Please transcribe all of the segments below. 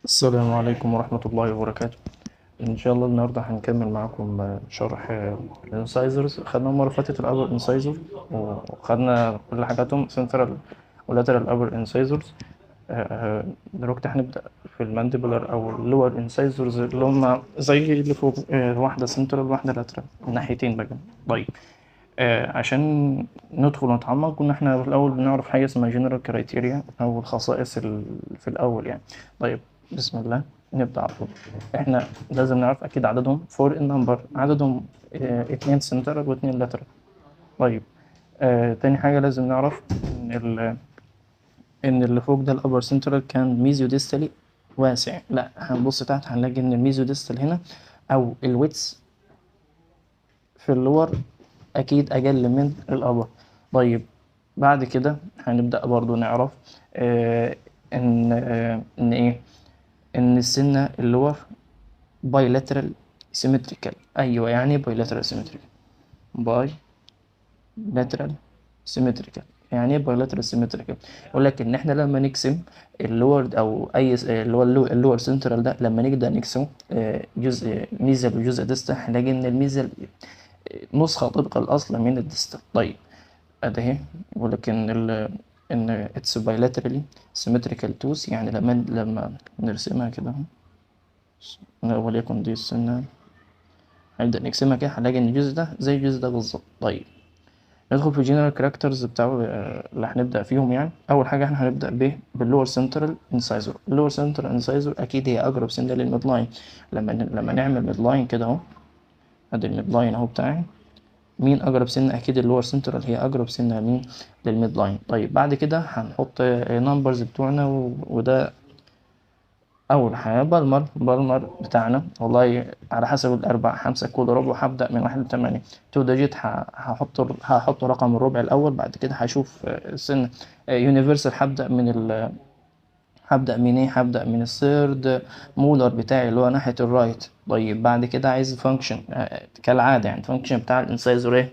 السلام عليكم ورحمة الله وبركاته. إن شاء الله النهاردة هنكمل معاكم شرح الانسايزرز. خدنا المرة اللي فاتت الأبر انسايزر وخدنا كل حاجاتهم سنترال ولاترال أبر انسايزرز. دلوقتي هنبدأ في المانديبولار أو اللور انسايزرز اللي هما زي اللي فوق، واحدة سنترال واحدة لاترال الناحيتين بقى. طيب، عشان ندخل ونتعمق كنا احنا في الأول بنعرف حاجة اسمها جنرال كرايتيريا أو الخصائص في الأول يعني. طيب، بسم الله نبدأ على طول. احنا لازم نعرف أكيد عددهم فور ان نمبر، عددهم اتنين سنترال واتنين لاترال. طيب، تاني حاجة لازم نعرف إن اللي فوق ده الأبر سنترال كان ميزيو ديستالي واسع. لا، هنبص تحت هنلاقي إن الميزيو ديستال هنا أو الويتس في اللور أكيد أقل من الأبر. طيب، بعد كده هنبدأ برضو نعرف إن إيه، إن السنة اللور بايلاترال سيمتريكال. أيوة، يعني بايلاترال سيمتريكال. بايلاترال سيمتريكال يعني ايه بايلاترال سيمتريكال؟ يقول لك ان احنا لما نقسم اللور او اي اللي هو اللور سنترال ده، لما نبدا نقسمه جزء ميزل وجزء ديستال، هنلاقي ان الميزل نسخه طبق الاصل من الديستال. طيب، ادي اهي يقول لك ان اتس بايلاترالي سيمتريكال توث، يعني لما نرسمها كده اهو، وليكن دي السنه، هنبدا نقسمها كده هنلاقي ان الجزء ده زي الجزء ده بالظبط. طيب، ندخل في الجنرال كاركترز بتاع اللي هنبدأ فيهم. يعني أول حاجة احنا هنبدأ باللور سنترال انسايزر. اللور سنترال انسايزر أكيد هي أقرب سنة للميد لاين. لما نعمل ميد لاين كده أهو، أدي الميد لاين أهو بتاعي. مين أقرب سنة؟ أكيد اللور سنترال هي أقرب سنة مين؟ للميد لاين. طيب، بعد كده هنحط نمبرز بتوعنا وده أول حاجة بالمر بتاعنا. والله على حسب الأربع، خمسة كود ربع، هبدأ من 1 ل8. تو ديجيت هحط رقم الربع الأول، بعد كده هشوف السن يونيفرسال. هبدأ من الثيرد مولر بتاعي اللي هو ناحية الرايت. طيب، بعد كده عايز فانكشن كالعادة. يعني الفانكشن بتاع الانسايزر ايه؟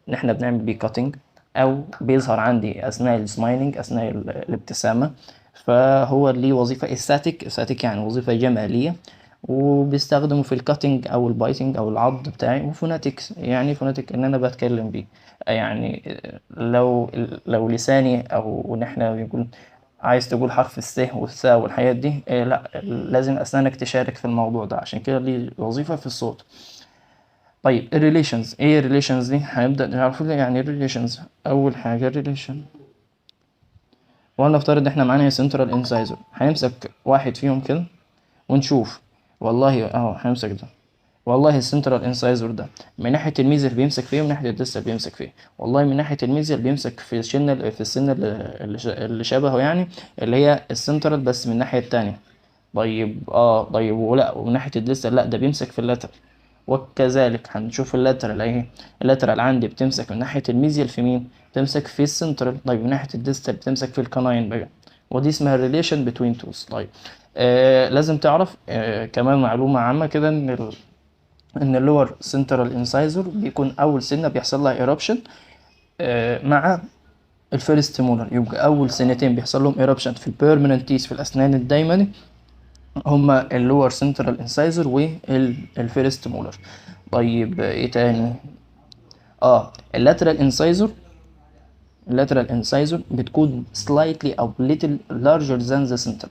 ان احنا بنعمل بيه كاتنج، او بيظهر عندي اثناء السمايلنج، اثناء الابتسامة. فهو ليه وظيفة استاتيك يعني وظيفة جمالية، وبيستخدمه في الكاتنج او البايتنج او العض بتاعي. وفوناتكس يعني فوناتيك ان انا بتكلم بيه. يعني لو لساني او ان احنا بنقول عايز تقول حرف الس والثاء والحاجات دي، لا، لازم اسنانك تشارك في الموضوع ده، عشان كده ليه وظيفة في الصوت. طيب، الريليشنز ايه؟ الريليشنز دي هنبدأ نعرف يعني الريليشنز. اول حاجة الريليشن، ولنفترض ان احنا معانا سنترال انسايزر. هنمسك واحد فيهم كده ونشوف. والله اهو هنمسك ده. والله السنترال انسايزر ده من ناحية الميزل بيمسك فيه ومن ناحية الديستال بيمسك فيه. والله من ناحية الميزل بيمسك في السن اللي شبهه، يعني اللي هي السنترال بس من الناحية التانية. طيب ولا ومن ناحية الديستال لا، ده بيمسك في اللاتر. وكذلك هنشوف اللاترال اهي. اللاترال عندي بتمسك من ناحية الميزيال في مين؟ بتمسك في السنترال. طيب، من ناحية الديستال بتمسك في الكناين بقى. ودي اسمها الريليشن بتوين توث. طيب، لازم تعرف كمان معلومة عامة كده ان اللور سنترال انسايزر بيكون اول سنة بيحصل لها ايربشن مع الفيرست مولر. يبقى اول سنتين بيحصل لهم ايربشن في البيرمننت تيث، في الاسنان الدايمة، هما اللور سنترال انسايزر والفيرست مولر. طيب، ايه تاني؟ اللاترال انسايزر. اللاترال انسايزر بتكون slightly او little larger than the center.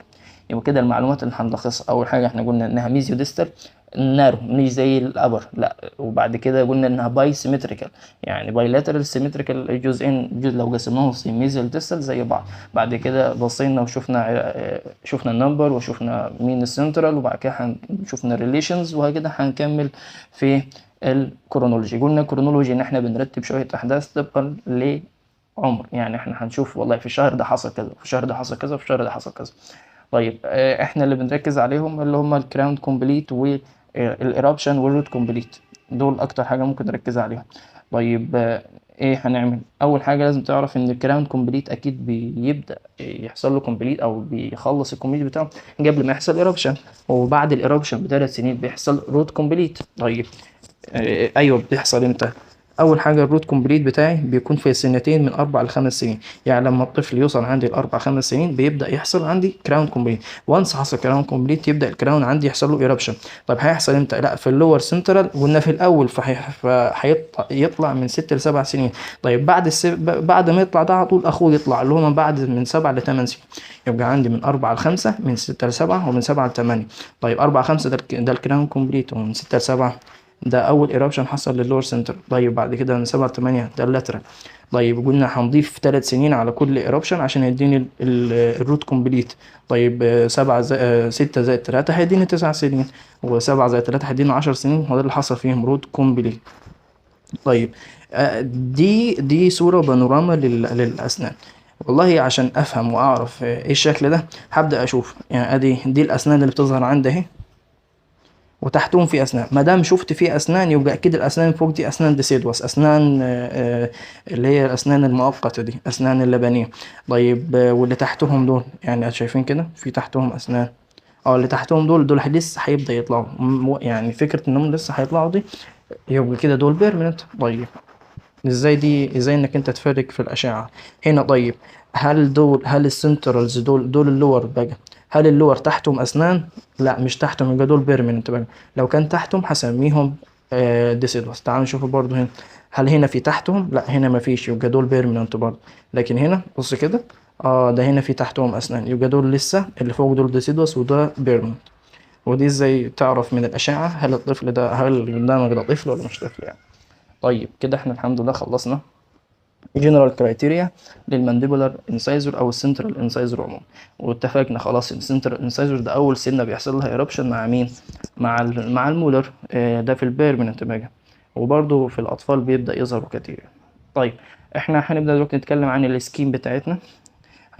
يبقى كده المعلومات اللي هنلخصها: اول حاجه احنا قلنا انها ميزيو ديستال نارو، مش زي الابر، لا. وبعد كده قلنا انها باي سيمتريكال، يعني باي لاترال سيمتريكال، الجزئين لو قسمناهم ميزيال ديستال زي بعض. بعد كده بصينا وشفنا شفنا النمبر وشفنا مين السنترال، وبعد كده شفنا الريليشنز، وهكذا هنكمل في الكرونولوجي. قلنا كرونولوجي ان احنا بنرتب شويه احداث طبقا عمر. يعني احنا هنشوف والله في الشهر ده حصل كذا، في الشهر ده حصل كذا، في الشهر ده حصل كذا. طيب، احنا اللي بنركز عليهم اللي هم الكراون كومبليت والايرابشن والروت كومبليت. دول اكتر حاجه ممكن نركز عليهم. طيب، ايه هنعمل؟ اول حاجه لازم تعرف ان الكراون كومبليت اكيد بيبدا يحصل له كومبليت او بيخلص الكومبليت بتاعه قبل ما يحصل ايرابشن، وبعد الايرابشن ب3 سنين بيحصل روت كومبليت. طيب، ايوه، بتحصل امتى؟ اول حاجه الروت كومبليت بتاعي بيكون في سنتين من 4 ل5 سنين. يعني لما الطفل يوصل عندي ل4 5 سنين بيبدا يحصل عندي كراون كومبليت. وانس حصل كراون كومبليت يبدا الكراون عندي يحصل له ايربشن. طيب هيحصل امتى؟ لا في اللور سنترال قلنا في الاول، فهيطلع من 6 ل7 سنين. طيب بعد ما يطلع ده على طول اخوه يطلع اللي هو من بعد من 7 ل8 سنين. يبقى عندي من 4 ل5، من 6 ل7، ومن 7 ل8. طيب 4 ل5 ده الكراون كومبليت، ومن 6 ل7 ده اول ايربشن حصل للور سنتر. طيب بعد كده من 7 ل8 ده اللاترال. طيب قلنا هنضيف 3 سنين على كل ايربشن عشان يديني الروت كومبليت. طيب 6 زائد 3 هيديني 9 سنين، و7 زائد 3 هيديني 10 سنين. وده اللي حصل فيهم روت كومبليت. طيب دي صورة بانوراما للأسنان. والله عشان أفهم وأعرف إيه الشكل ده هبدأ أشوف. يعني دي الأسنان اللي بتظهر عندي أهي، وتحتهم في اسنان. ما دام شفت في اسنان يبقى اكيد الاسنان فوق دي اسنان ديسيدوس، اسنان اللي هي الاسنان المؤقته دي، اسنان اللبنيه. طيب واللي تحتهم دول يعني شايفين كده في تحتهم اسنان. اه اللي تحتهم دول لسه هيبدا يطلعوا. يعني فكره انهم لسه هيطلعوا دي يبقى كده دول بيرمننت. طيب ازاي انك انت تفرق في الاشعه هنا؟ طيب هل السنترالز دول اللور بقى، هل اللور تحتهم اسنان؟ لا مش تحتهم، يبقى دول بيرمننت بقى. لو كان تحتهم هسميهم ديسيدوس. تعالوا نشوف برضو هنا، هل هنا في تحتهم؟ لا هنا ما فيش، يبقى دول بيرمننت برضو. لكن هنا بص كده، ده هنا في تحتهم اسنان، يبقى دول لسه اللي فوق دول ديسيدوس وده بيرمننت. ودي ازاي تعرف من الاشعه هل الطفل ده، هل اللي قدامك ده طفل ولا مش طفل يعني. طيب كده احنا الحمد لله خلصنا جنرال كرايتيريا للمانديبولار انسايزر او السنترال انسايزر عموما. واتفقنا خلاص ان السنترال انسايزر ده اول سنه بيحصل لها ايربشن مع مين؟ مع المولر. ده في البيرمننت بقى. وبرده في الاطفال بيبدا يظهروا كتير. طيب احنا هنبدا دلوقتي نتكلم عن السكيم بتاعتنا.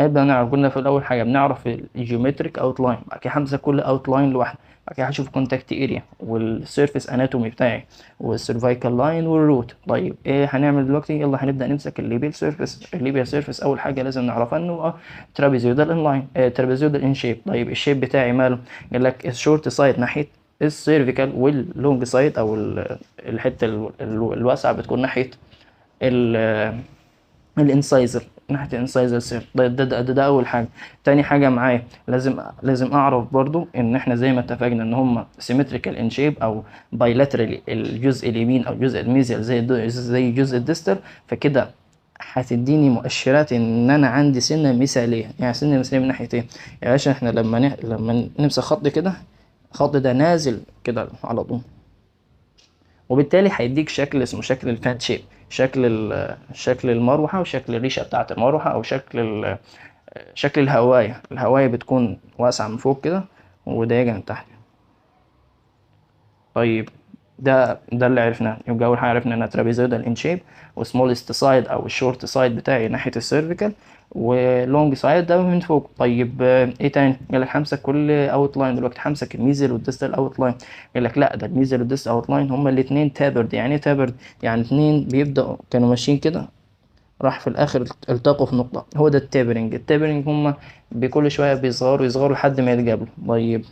هنبدأ نعرف. قلنا في الأول حاجة بنعرف الجيومتريك أوتلاين، بعد كده همسك كل أوتلاين لوحده، بعد كده هشوف كونتاكت اريا والسيرفيس اناتومي بتاعي والسيرفايكال لاين والروت. طيب ايه هنعمل دلوقتي؟ يلا هنبدأ نمسك الليبيال سيرفيس. الليبيال سيرفيس أول حاجة لازم نعرفها إنه ترابيزيودال انلاين، ترابيزيودال ان شيب. طيب الشيب بتاعي ماله؟ قال لك الشورت سايد ناحية السيرفيكال، واللونج سايد أو الحتة الواسعة بتكون ناحية الانسايزر، ناحيه الانسايزر سير. ده اول حاجه. تاني حاجه معايا لازم اعرف برضو ان احنا زي ما اتفقنا ان هم سيمتريكال ان شيب او بايلاترالي، الجزء اليمين او الجزء الميزيال زي جزء الديستال. فكده هتديني مؤشرات ان انا عندي سنه مثاليه. يعني سنه مثاليه من ناحيه ايه يا باشا؟ احنا لما نمسك خط كده، الخط ده نازل كده على طول، وبالتالي هيديك شكل اسمه شكل الفان شيب، شكل المروحة، وشكل الريشة بتاعة المروحة، أو شكل الهواية بتكون واسعة من فوق كده وضيقة من تحت. طيب ده اللي عرفناه. يبقى أول حاجة عرفنا إنها ترابيزويدال إن شيب، وسمولست سايد أو الشورت سايد بتاعي ناحية السيرفيكال، ولونج سايد ده من فوق. طيب ايه تاني؟ قال لك همسك كل اوت لاين دلوقتي، همسك الميزل والديستال اوت لاين. قال لك لا، ده الميزل والديستال اوت لاين هما الاثنين تابرد. يعني ايه تابرد؟ يعني اثنين بيبداوا كانوا ماشيين كده، راح في الاخر التقوا في نقطه. هو ده التابرنج هما بكل شويه يصغروا لحد ما يتقابلوا. طيب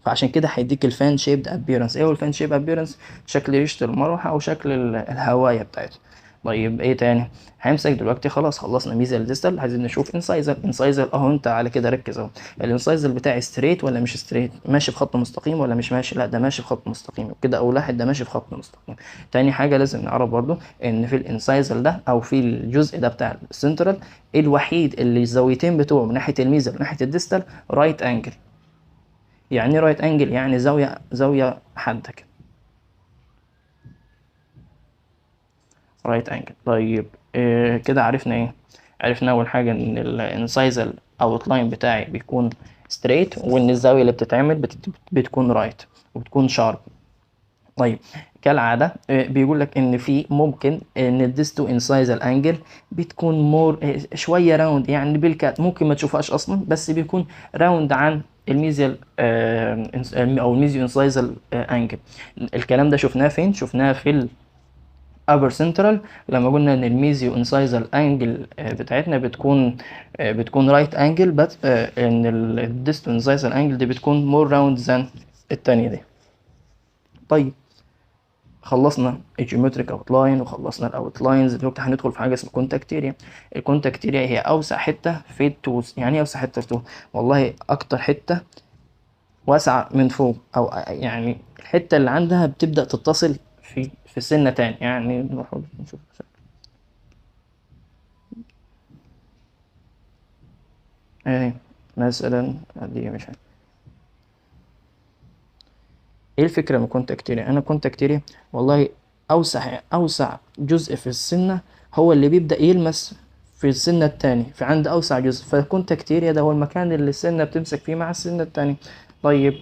فعشان كده هيديك الفان شيبد ابييرنس. ايه هو الفان شيب ابييرنس؟ شكل ريشه المروحه او شكل الهوايه بتاعتها. طيب ايه تاني؟ هيمسك دلوقتي خلاص خلصنا ميزل ديستال، عايزين نشوف انسايزر اهو. انت على كده ركز اهو، الانسايزر بتاعي ستريت ولا مش ستريت؟ ماشي بخط مستقيم ولا مش ماشي؟ لا ده ماشي بخط مستقيم كده. اول واحد ده ماشي بخط مستقيم. تاني حاجه لازم نعرف برضو ان في الانسايزر ده او في الجزء ده بتاع السنترال الوحيد اللي الزاويتين بتوعه من ناحيه الميزل وناحيه الديستال رايت انجل. يعني ايه رايت انجل؟ يعني زاويه حاده كده، رايت انجل. طيب كده عرفنا ايه؟ عرفنا اول حاجه ان الانسايزال اوت لاين بتاعي بيكون ستريت، وان الزاويه اللي بتتعمل بتكون رايت وبتكون شارب. طيب كالعاده بيقول لك ان في ممكن ان الديستو انسايزال انجل بتكون مور شويه راوند، يعني بالكات ممكن ما تشوفهاش اصلا، بس بيكون راوند عن الميزيال او الميزيو انسايزال انجل. الكلام ده شفناه فين؟ شفناه في upper central لما قلنا ان الميزيو انسايزال انجل بتاعتنا بتكون رايت انجل، بس ان الديستو انسايزال انجل دي بتكون more round than التانية دي. طيب خلصنا الجيومتريك اوتلاين وخلصنا الاوتلاينز. دلوقتي هندخل في حاجه اسمها كونتاكت اريا. الكونتاكت اريا هي اوسع حته في التوز. يعني ايه اوسع حته في التوز؟ والله اكتر حته واسعه من فوق، او يعني الحته اللي عندها بتبدا تتصل في سنه تاني. يعني نروح نشوف ايه مثلا. دي مش عارف ايه الفكره من كونتاكت اريا. انا كونتاكت اريا والله اوسع جزء في السنه هو اللي بيبدا يلمس في السنه التاني، في عند اوسع جزء. فالكونتاكت اريا ده هو المكان اللي السنه بتمسك فيه مع السنه التاني. طيب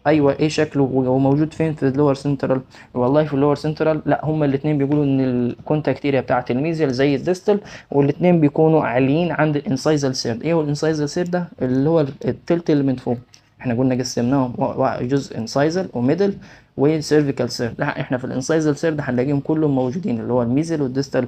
ايوه، ايه شكله وموجود فين في اللور سنترال؟ والله في اللور سنترال لا، هما الاثنين بيقولوا ان الكونتاكت اريا بتاعه الميزيال زي الديستال، والاثنين بيكونوا عاليين عند الانسايزال سيرد. ايه هو الانسايزال سيرد ده؟ اللي هو التلت اللي من فوق. احنا قلنا قسمناهم جزء انسايزال وميدل وسيرفيكال سيرد. لا احنا في الانسايزال سيرد هنلاقيهم كلهم موجودين، اللي هو الميزيال والديستال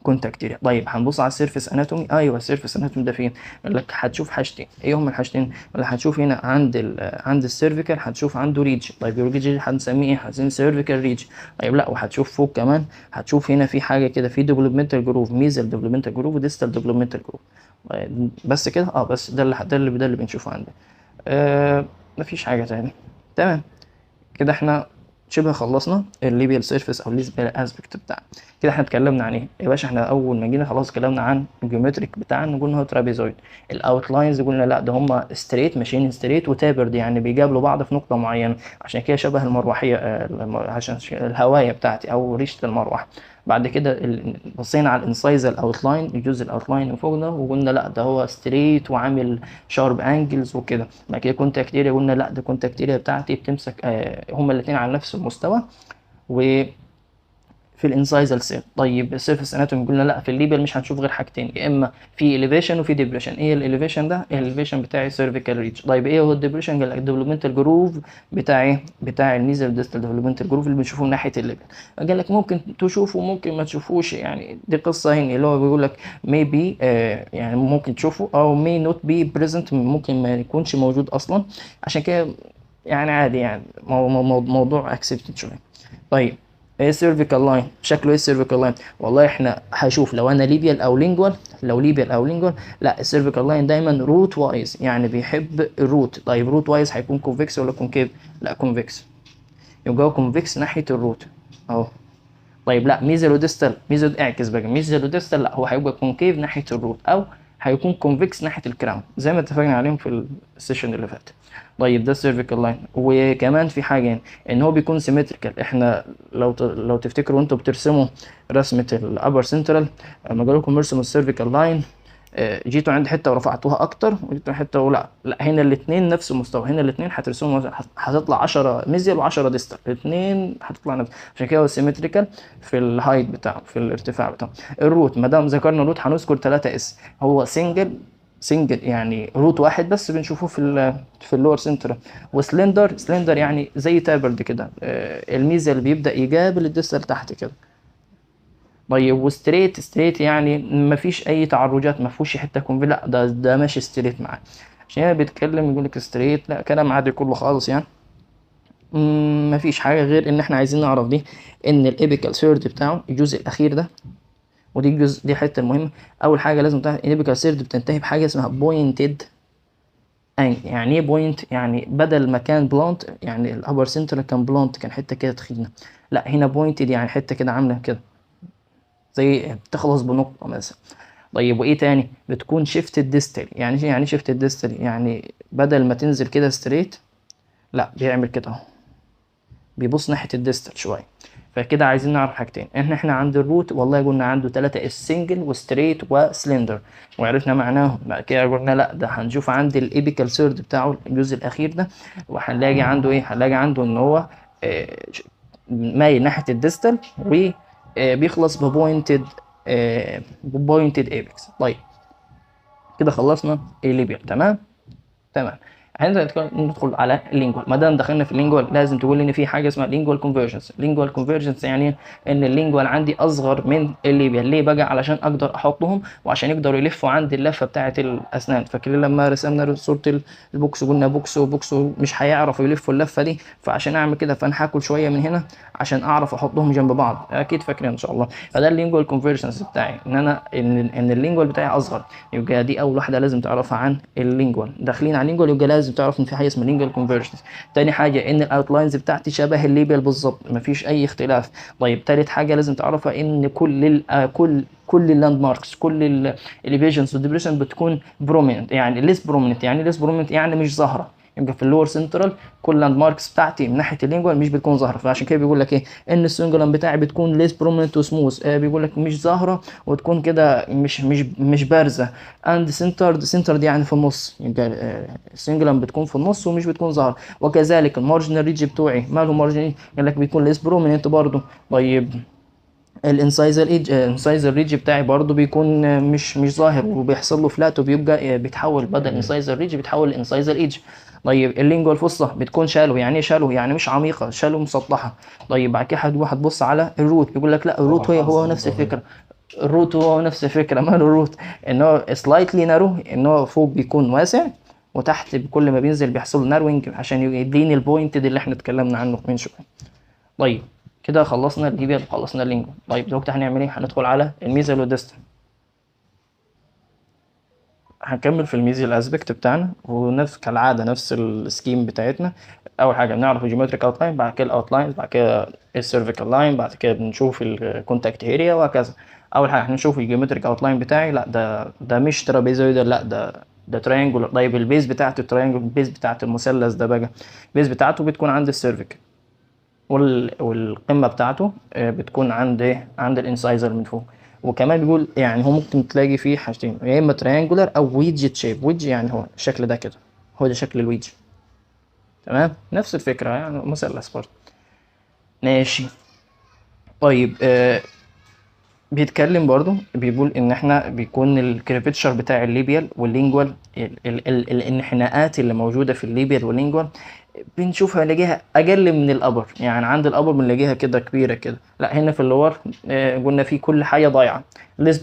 كونتاكت اريا. طيب هنبص على السيرفيس اناتومي. ايوه السيرفيس اناتومي ده فين؟ يقول لك هتشوف حاجتين. ايه هما الحاجتين؟ ولا هتشوف هنا عند عند السيرفيكال هتشوف عنده ريج. طيب الريج هنسميه ايه؟ هنسميه سيرفيكال ريج. طيب لا، وهتشوف فوق كمان، هتشوف هنا في حاجه كده، في ديفلوبمنتال جروف، ميزل ديفلوبمنتال جروف وديستال ديفلوبمنتال جروف. طيب بس كده؟ بس ده اللي بنشوفه عندنا. مفيش حاجه تاني. تمام كده احنا شبه خلصنا الليبيال سيرفيس او الليبيال اسبكت بتاعنا. كده احنا اتكلمنا عن ايه يا باشا؟ احنا اول ما جينا خلاص اتكلمنا عن الجيومتريك بتاعنا، قلنا هو ترابيزويد. الاوتلاينز قلنا لا، ده هم ستريت ماشيين ستريت وتابرد، يعني بيقابلوا بعض في نقطه معينه، عشان كده شبه المروحيه، عشان الهوايه بتاعتي او ريشه المروحه. بعد كده بصينا على الانسايزال اوتلاين، الجزء الاوتلاين اللي فوق ده، وقلنا لا ده هو ستريت وعامل شارب انجلز وكده. بعد كده كونتاكت اريا قلنا لا، ده كونتاكت اريا بتاعتي بتمسك هما الاثنين على نفس المستوى وفي الانسايزال سيل. طيب السيرفيس اناتومي قلنا لا، في الليبل مش هنشوف غير حاجتين، يا اما في اليفيشن وفي ديبريشن. ايه الاليفيشن ده؟ الاليفيشن بتاعي سيرفيكال ريج. طيب ايه هو الديبريشن؟ قال لك الديفلوبمنتال جروف بتاعي بتاع الميزل ديستال ديفلوبمنتال جروف اللي بنشوفه من ناحيه الليبل. قال لك ممكن تشوفه ممكن ما تشوفوش، يعني دي قصه هنا اللي هو بيقول لك maybe يعني ممكن تشوفه او may not be present، ممكن ما يكونش موجود اصلا. عشان كده يعني عادي، يعني موضوع اكسبتد شويه. طيب ايه السيرفيكال لاين؟ شكله ايه السيرفيكال لاين؟ والله احنا هشوف لو انا ليبيال او لينجوال. لو ليبيال او لينجوال لا، السيرفيكال لاين دايما روت وايز، يعني بيحب الروت. طيب روت وايز هيكون كونفكس ولا كونكيف؟ لا كونفكس، يبقى هو كونفكس ناحيه الروت اهو. طيب لا ميزل وديستال، ميزل اعكس بقى، ميزل وديستال لا، هو هيبقى كونكيف ناحيه الروت او هيكون كونفكس ناحيه الكراون زي ما اتفقنا عليهم في السيشن اللي فات. طيب ده السيرفيكال لاين. وكمان في حاجه يعني ان هو بيكون سيمتريكال. احنا لو تفتكروا وانتوا بترسموا رسمه الابر سنترال، لما قالوا لكم ارسموا السيرفيكال لاين، جيتوا عند حته ورفعتوها اكتر، وجيتوا حته ولا لا، هنا الاثنين نفس المستوى. هنا الاثنين هترسموا هتطلع 10 ميزيال و10 ديستال، الاثنين هتطلع نفس. عشان كده هو سيمتريكال في الهايت بتاعه، في الارتفاع بتاعه. الروت ما دام ذكرنا الروت هنذكر 3 اس. هو سنجل يعني روت واحد بس بنشوفه في اللور سنتر. وسلندر يعني زي تابرد كده، الميزه اللي بيبدا يقابل الديستال تحت كده. طيب وستريت يعني مفيش اي تعرجات، ما فيهوش حته كونفي، لا ده ماشي ستريت معاه. عشان هنا بيتكلم يقول لك ستريت، لا كلام عادي كله خالص يعني. مفيش حاجه غير ان احنا عايزين نعرف دي، ان الابيكال سيرد بتاعه الجزء الاخير ده، ودي الجزء دي الحته المهمه. اول حاجه لازم تعرف الابيكال سيرد بتنتهي بحاجه اسمها بوينتد. يعني ايه بوينت؟ يعني بدل ما كان بلانت، يعني الابر سنتر كان بلانت، كان حته كده تخينه، لا هنا بوينتد يعني حته كده عامله كده زي بتخلص بنقطه مثلا. طيب وايه تاني؟ بتكون شيفت ديستال. يعني شيفت ديستال يعني بدل ما تنزل كده ستريت، لا بيعمل كده اهو، بيبص ناحيه الديستال شويه. فكده عايزين نعرف حاجتين، احنا عند الروت والله قلنا عنده 3 اس، سنجل وستريت وسلندر، وعرفنا معناهم. بعد كده قلنا لا، ده هنشوف عند الابيكال سيرد بتاعه الجزء الاخير ده، وهنلاقي عنده ايه؟ هنلاقي عنده ان هو آه، مايل ناحيه الديستال وبيخلص ببوينتد ايبكس. طيب كده خلصنا الليبيال. تمام. هنبدا ندخل على اللينجوال. ما دام دخلنا في اللينجوال لازم تقول لي ان في حاجه اسمها لينجوال كونفرجنس. لينجوال كونفرجنس يعني ان اللينجوال عندي اصغر من الليبيال. ليه بقى؟ علشان اقدر احطهم وعشان يقدروا يلفوا عند اللفه بتاعه الاسنان. فاكرين لما رسمنا صوره البوكس قلنا بوكس وبوكس مش هيعرفوا يلفوا اللفه دي، فعشان اعمل كده فانا هاكل شويه من هنا عشان اعرف احطهم جنب بعض. اكيد فاكرين ان شاء الله. فده اللينجوال كونفرجنس بتاعي، ان انا ان اللينجوال بتاعي اصغر. يبقى دي اول واحده لازم تعرفها عن اللينجوال. داخلين على اللينجوال يبقى لازم تعرف ان في حاجه اسمها لينجوال كونفرجنس. تاني حاجه ان الاوتلاينز بتاعتي شبه الليبيال بالظبط، مفيش اي اختلاف. طيب تالت حاجه لازم تعرفها ان كل اللاند ماركس، كل الليفيجنز والديبريشن بتكون بروميننت. يعني ليس بروميننت، يعني ليس بروميننت يعني مش ظاهره. يبقى في اللور سنترال كل لاند ماركس بتاعتي من ناحيه اللينجوال مش بتكون ظاهره. فعشان كده بيقول لك ايه؟ ان السنجلم بتاعي بتكون ليس بروميننت وسموث. بيقول لك مش ظاهره وتكون كده مش بارزه. اند سنترد يعني في النص. يبقى السنجلم بتكون في النص ومش بتكون ظاهره. وكذلك المارجنال ريدج بتوعي ماله مارجنال؟ قال لك بيكون ليس بروميننت برضه. طيب الانسايزر ريدج بتاعي برضو بيكون مش ظاهر وبيحصل له فلات وبيبقى بيتحول بدل انسايزر ريدج بيتحول لانسايزر ايدج. طيب اللينجوال فصة بتكون شالو. يعني ايه شالو؟ يعني مش عميقه، شالو مسطحه. طيب بعد كده هتبص على الروت، بيقول لك لا الروت هو نفس الفكره. الروت هو نفس الفكره. ماله الروت؟ ان هو سلايتلي نارو، ان هو فوق بيكون واسع وتحت كل ما بينزل بيحصل له ناروينج عشان يديني البوينت اللي احنا اتكلمنا عنه من شويه. طيب كده خلصنا الليبيال وخلصنا اللينجو. طيب دلوقتي هنعمل ايه؟ هندخل على الميزيال والديستال. هنكمل في الميزيال اسبكت بتاعنا ونفس كالعاده نفس السكيم بتاعتنا. اول حاجه بنعرف الجيومتريك اوتلاين، بعد كده الاوتلاينز، بعد كده السيرفيكال لاين، بعد كده بنشوف الكونتاكت اريا وهكذا. اول حاجه هنشوف الجيومتريك اوتلاين بتاعي. لا ده مش ترابيزويدال، لا ده تريانجولار. طيب البيز بتاعت التريانجل، البيز بتاعت المثلث ده بقى البيز بتاعته بتكون عند السيرفيكال والقمه بتاعته بتكون عند ايه؟ عند الانسايزر من فوق. وكمان بيقول يعني هو ممكن تلاقي فيه حاجتين، يا اما تريانجولار او ويدج شيب. ويدج يعني هو الشكل ده كده، هو ده شكل الويدج. تمام، نفس الفكره يعني مثلث برضه. ماشي. طيب بيتكلم برضو بيقول ان احنا بيكون الكريفتشر بتاع الليبيال واللينجوال، الانحناءات اللي موجوده في الليبيال واللينجوال بنشوفها نلاقيها اقل من الابر. يعني عند الابر بنلاقيها كده كبيره كده، لا هنا في اللور قلنا في كل حاجه ضايعه، ليس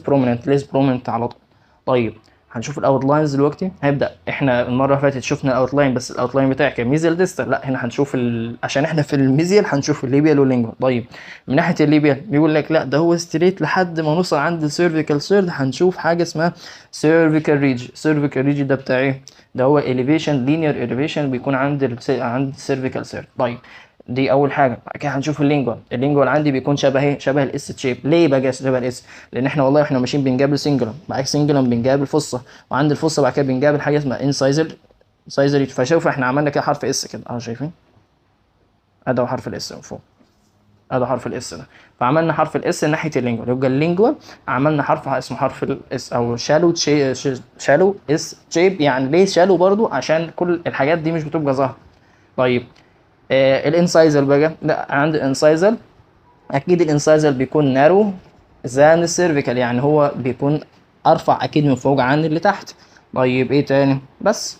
بروميننت على طول. طيب هنشوف الاوت لاينز دلوقتي. هيبدا احنا المره اللي فاتت شفنا الاوت لاين بس الاوت لاين بتاعي كان ميزيال ديستال، لا هنا هنشوف عشان احنا في الميزيال هنشوف الليبيال واللينجوال. طيب من ناحيه الليبيال بيقول لك لا ده هو ستريت لحد ما نوصل عند السيرفيكال سيرد هنشوف حاجه اسمها سيرفيكال ريج. سيرفيكال ريج ده بتاع ايه؟ ده هو elevation linear elevation بيكون عند السيرفيكال سيرد. طيب دي اول حاجه. بعد كده هنشوف اللينجوال عندي بيكون شبه ايه؟ شبه الاس شيب. ليه بقى شبه الاس؟ لان احنا والله احنا ماشيين بنقابل سنجلم، بعد سنجلم بنقابل فصه، وعند الفصه بعد كده بنقابل حاجه اسمها انسايزر. فشوف احنا عملنا كده حرف اس كده شايفين؟ ادي حرف الاس من فوق، ادي حرف الاس ده. فعملنا حرف الاس ناحيه اللينجوال. يبقى اللينجوال عملنا حرف اسمه حرف الاس او شالو اس شيب. يعني ليه شالو؟ برضو عشان كل الحاجات دي مش بتبقى ظاهره. طيب الانسايزر بقى، لا عند الانسايزر اكيد الانسايزر بيكون نارو زان السيرفيكال، يعني هو بيكون ارفع اكيد من فوق عن اللي تحت. طيب ايه تاني؟ بس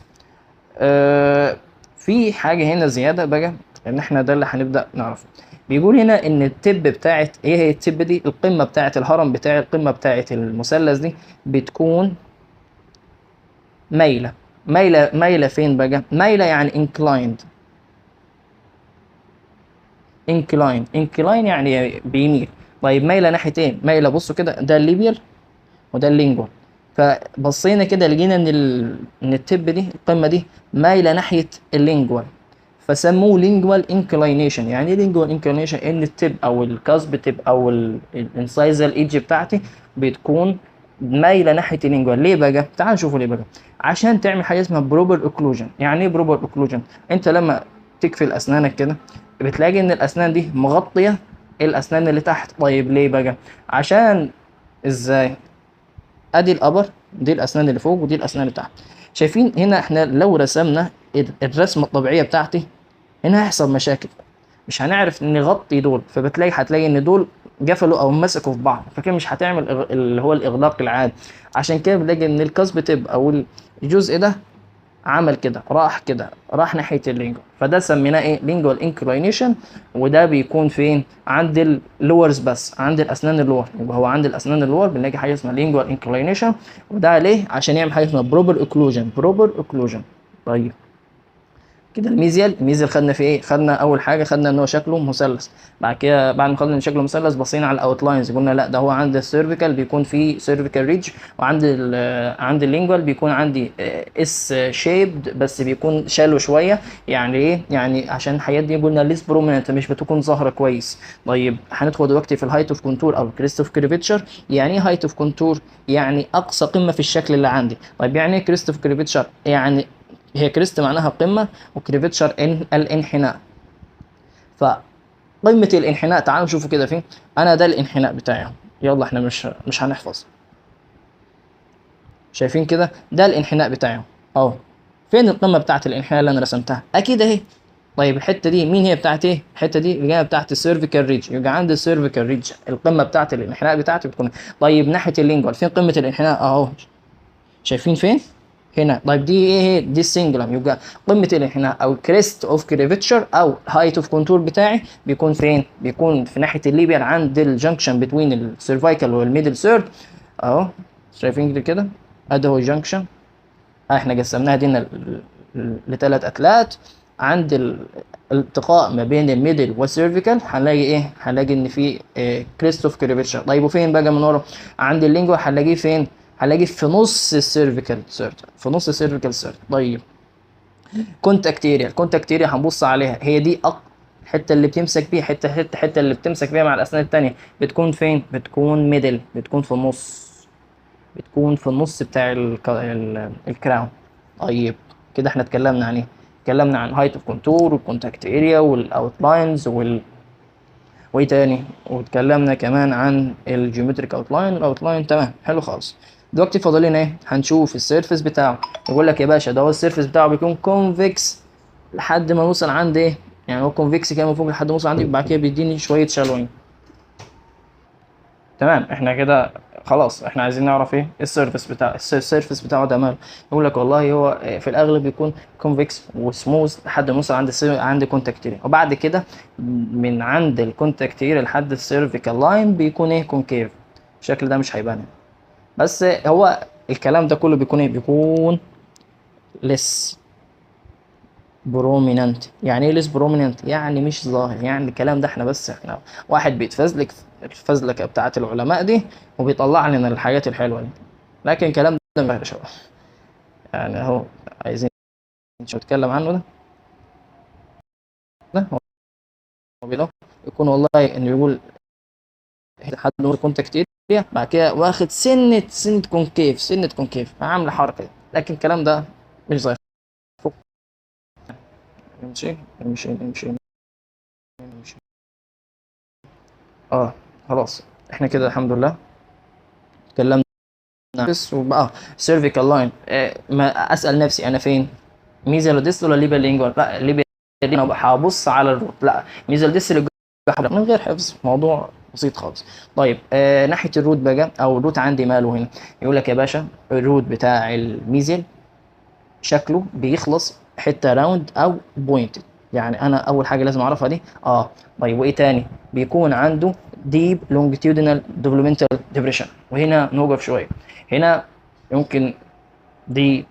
في حاجه هنا زياده بقى ان احنا ده اللي هنبدا نعرفه. بيقول هنا ان التب بتاعت ايه هي التب دي؟ القمه بتاعت الهرم بتاع القمه بتاعت المثلث دي بتكون مايله. مايله فين بقى؟ مايله يعني انكلاين يعني بيميل. طيب مايله ناحيه ايه؟ مايله بصوا كده، ده الليبيال وده اللينجوال. فبصينا كده لقينا ان التب دي القمه دي مايله ناحيه اللينجوال، فسموه لينجوال انكلاينيشن. يعني ايه لينجوال انكلاينيشن؟ ان التب او الكاسب تب او الانسايزال ايدج بتاعتي بتكون مايله ناحيه اللينجوال. ليه بقى؟ تعال نشوفوا ليه بقى. عشان تعمل حاجه اسمها بروبر اوكلوجن. يعني ايه بروبر اوكلوجن؟ انت لما تقفل اسنانك كده بتلاقي ان الاسنان دي مغطيه الاسنان اللي تحت. طيب ليه بقى؟ عشان ازاي؟ ادي الابر، دي الاسنان اللي فوق ودي الاسنان اللي تحت. شايفين هنا احنا لو رسمنا الرسمه الطبيعيه بتاعتي هنا هيحصل مشاكل، مش هنعرف نغطي دول. هتلاقي ان دول قفلوا او مسكوا في بعض، فكده مش هتعمل اللي هو الاغلاق العادي. عشان كده بنلاقي ان الكاسب تب او الجزء ده عمل كده، راح ناحيه اللينجوال، فده سميناه ايه؟ لينجوال انكلاينيشن. وده بيكون فين؟ عند اللورز، بس عند الاسنان اللور. يبقى هو عند الاسنان اللور بنلاقي حاجه اسمها لينجوال انكلاينيشن، وده عليه عشان يعمل حاجه اسمها بروبر اوكلوجن. طيب كده الميزيال خدنا في ايه؟ خدنا اول حاجه خدنا ان هو شكله مثلث. بعد كده بعد ما خدنا ان شكله مثلث بصينا على الاوتلاينز، قلنا لا ده هو عند السيرفيكال بيكون فيه سيرفيكال ريدج، وعند عند اللينجوال بيكون عندي اس شيبد بس بيكون شالو شويه. يعني ايه؟ يعني عشان الحاجات دي قلنا ليس بروميننت، مش بتكون ظاهره كويس. طيب هندخل دلوقتي في الهايت اوف كونتور او الكريست اوف كريفيتشر. يعني ايه هايت اوف كونتور؟ يعني اقصى قمه في الشكل اللي عندي. طيب يعني ايه كريست اوف كريفيتشر؟ يعني هي كريست معناها قمه، وكريفيتشر الانحناء. فقمه الانحناء تعالوا نشوفوا كده فين. انا ده الانحناء بتاعي اهو. يلا احنا مش هنحفظ. شايفين كده؟ ده الانحناء بتاعي اهو. فين القمه بتاعت الانحناء اللي انا رسمتها؟ اكيد اهي. طيب الحته دي مين هي بتاعت ايه؟ الحته دي اللي هي بتاعت السيرفيكال ريدج. يبقى عند السيرفيكال ريدج القمه بتاعت الانحناء بتاعتي بتكون. طيب ناحيه اللينجوال فين قمه الانحناء؟ اهو. شايفين فين؟ هنا. طيب دي ايه هي؟ دي السنجلم. يبقى قمه الانحناء او كريست اوف كريفيتشر او هايت اوف كونتور بتاعي بيكون فين؟ بيكون في ناحيه الليبيال عند الجنكشن بتوين السيرفايكال والميدل سيرد اهو. شايفين كده؟ ادي هو الجنكشن. احنا قسمناها دي لثلاث اتلات. عند الالتقاء ما بين الميدل والسيرفيكال هنلاقي ايه؟ هنلاقي ان في كريست اوف كريفيتشر. طيب وفين بقى من ورا؟ عند اللينجوا هنلاقيه فين؟ هنلاقيه في نص السيرفيكال سيرت، في نص السيرفيكال سيرت. طيب الكونتاكت اريا هنبص عليها، هي دي الحته اللي بتمسك بيها، حته اللي بتمسك بيها مع الاسنان التانية بتكون فين؟ بتكون ميدل، بتكون في النص، بتكون في النص بتاع الكراون. طيب كده احنا اتكلمنا عن ايه؟ اتكلمنا عن هايت اوف كونتور والكونتاكت اريا والاوتلاينز وايه تاني؟ واتكلمنا كمان عن الجيومتريك اوتلاين والاوتلاين. تمام، حلو خالص. دلوقتي فاضل لنا ايه؟ هنشوف السيرفيس بتاعه. يقول لك يا باشا ده هو السيرفيس بتاعه بيكون كونفكس لحد ما نوصل عند ايه؟ يعني هو كونفكس كده من فوق لحد ما نوصل عندي، بعد كده بيديني شويه شالوين. تمام، احنا كده خلاص. احنا عايزين نعرف ايه السيرفيس بتاعه ده ماله. يقول لك والله هو في الاغلب بيكون كونفكس وسموث لحد ما نوصل عند كونتاكت اريا، وبعد كده من عند الكونتاكت اريا لحد السيرفيكال لاين بيكون ايه؟ كونكيف. الشكل ده مش هيبان، بس هو الكلام ده كله بيكون ايه؟ بيكون لس بروميننت. يعني ايه ليس بروميننت؟ يعني مش ظاهر. يعني الكلام ده احنا واحد بيتفزلك الفزلكه بتاعت العلماء دي وبيطلع لنا الحاجات الحلوه دي، لكن الكلام ده مش شبه. يعني اهو عايزين نتكلم عنه. ده هو يكون والله انه يقول حد نور كونتاكت اريا بعد كده واخد سنه كونكيف عامله حركه، لكن الكلام ده مش ظاهر. نمشي نمشي نمشي نمشي. اه خلاص احنا كده الحمد لله اتكلمنا. بس وبقى سيرفيكال لاين، ما اسال نفسي انا فين؟ ميزل ديست ولا ليبيال لينجوال؟ لا ليبيال. انا هبص على الروت. لا ميزل ديست من غير حفظ، موضوع بسيط خالص. طيب ناحيه الروت بقى، او الروت عندي ماله هنا؟ يقول لك يا باشا الروت بتاع الميزل شكله بيخلص حته راوند او بوينتد. يعني انا اول حاجه لازم اعرفها دي. طيب وايه تاني؟ بيكون عنده ديب لونجيتيودينال ديفلوبمنتال ديبريشن. وهنا نوقف شويه. هنا يمكن دي